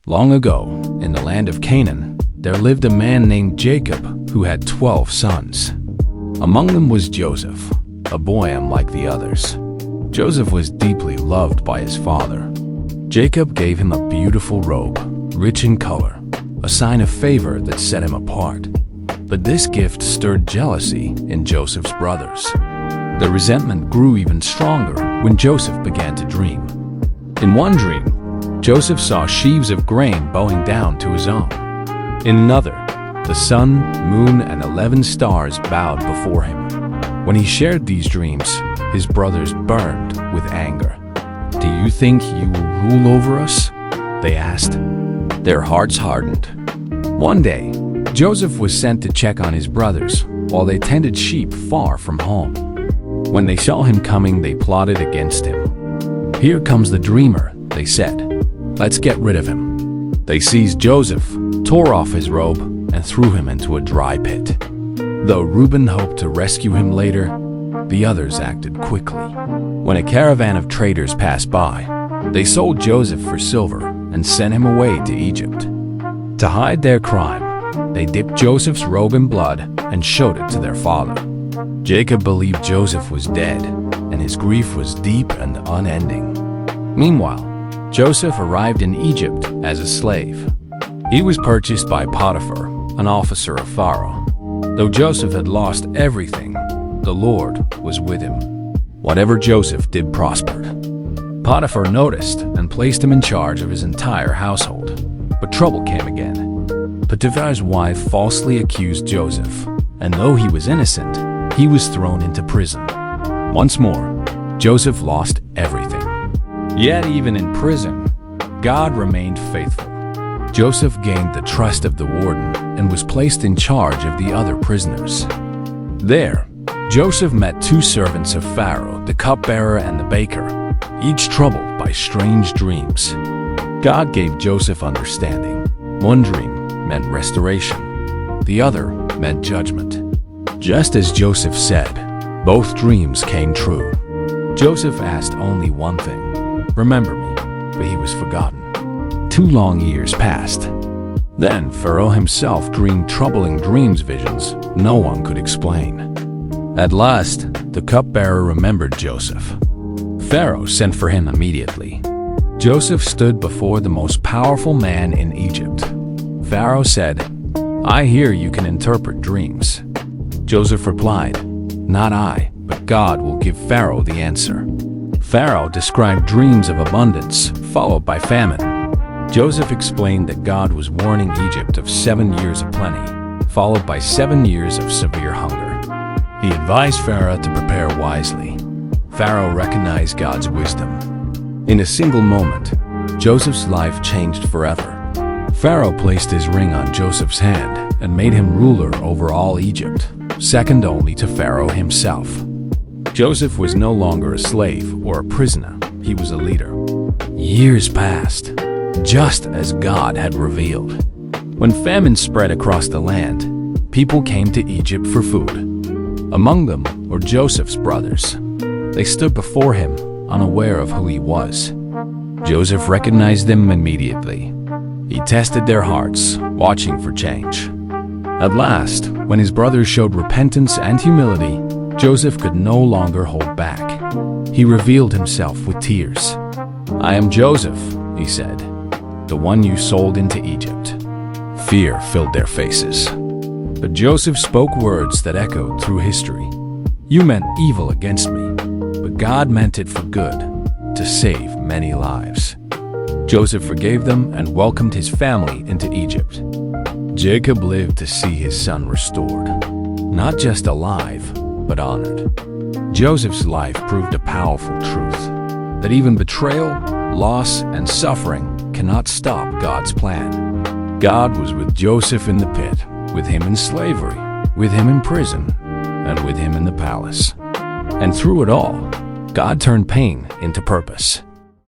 Long ago, in the land of Canaan, there lived a man named Jacob who had 12 sons. Among them was Joseph, a boy unlike the others. Joseph was deeply loved by his father. Jacob gave him a beautiful robe, rich in color, a sign of favor that set him apart. But this gift stirred jealousy in Joseph's brothers. The resentment grew even stronger when Joseph began to dream. In one dream, Joseph saw sheaves of grain bowing down to his own. In another, the sun, moon, and 11 stars bowed before him. When he shared these dreams, his brothers burned with anger. "Do you think you will rule over us?" they asked. Their hearts hardened. One day, Joseph was sent to check on his brothers while they tended sheep far from home. When they saw him coming, they plotted against him. "Here comes the dreamer," they said. "Let's get rid of him." They seized Joseph, tore off his robe, and threw him into a dry pit. Though Reuben hoped to rescue him later, the others acted quickly. When a caravan of traders passed by, they sold Joseph for silver and sent him away to Egypt. To hide their crime, they dipped Joseph's robe in blood and showed it to their father. Jacob believed Joseph was dead, and his grief was deep and unending. Meanwhile, Joseph arrived in Egypt as a slave. He was purchased by Potiphar, an officer of Pharaoh. Though Joseph had lost everything, the Lord was with him. Whatever Joseph did prospered. Potiphar noticed and placed him in charge of his entire household. But trouble came again. Potiphar's wife falsely accused Joseph, and though he was innocent, he was thrown into prison. Once more, Joseph lost everything. Yet even in prison, God remained faithful. Joseph gained the trust of the warden and was placed in charge of the other prisoners. There, Joseph met two servants of Pharaoh, the cupbearer and the baker, each troubled by strange dreams. God gave Joseph understanding. One dream meant restoration. The other meant judgment. Just as Joseph said, both dreams came true. Joseph asked only one thing: "Remember me," but he was forgotten. 2 long years passed. Then Pharaoh himself dreamed troubling visions no one could explain. At last, the cupbearer remembered Joseph. Pharaoh sent for him immediately. Joseph stood before the most powerful man in Egypt. Pharaoh said, "I hear you can interpret dreams." Joseph replied, "Not I, but God will give Pharaoh the answer." Pharaoh described dreams of abundance, followed by famine. Joseph explained that God was warning Egypt of 7 years of plenty, followed by 7 years of severe hunger. He advised Pharaoh to prepare wisely. Pharaoh recognized God's wisdom. In a single moment, Joseph's life changed forever. Pharaoh placed his ring on Joseph's hand and made him ruler over all Egypt, second only to Pharaoh himself. Joseph was no longer a slave or a prisoner, he was a leader. Years passed, just as God had revealed. When famine spread across the land, people came to Egypt for food. Among them were Joseph's brothers. They stood before him, unaware of who he was. Joseph recognized them immediately. He tested their hearts, watching for change. At last, when his brothers showed repentance and humility, Joseph could no longer hold back. He revealed himself with tears. "I am Joseph," he said, "the one you sold into Egypt." Fear filled their faces. But Joseph spoke words that echoed through history. "You meant evil against me, but God meant it for good, to save many lives." Joseph forgave them and welcomed his family into Egypt. Jacob lived to see his son restored, not just alive, but honored. Joseph's life proved a powerful truth, that even betrayal, loss, and suffering cannot stop God's plan. God was with Joseph in the pit, with him in slavery, with him in prison, and with him in the palace. And through it all, God turned pain into purpose.